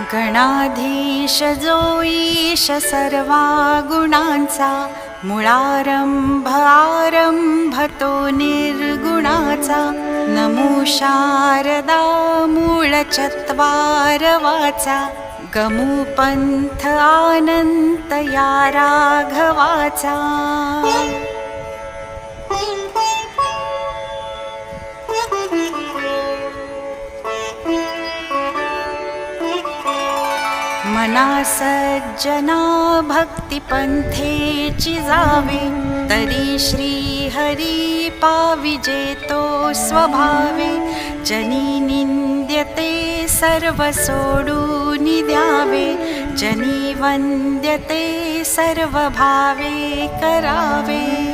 गणाधीश जो ईश सर्वा गुणांचा, मुळारंभ आरंभ तो निर्गुणाचा. नमो शारदा मूळ चत्वार वाचा, गमू पंथ आनंत या राघवाचा. मना सज्जना भक्ती पंथेची जावे, तरी श्री हरी पाविजे तो स्वभावे. जनी निंद्यते सर्व सोडून द्यावे, जनी वंद्यते सर्व भावे करावे.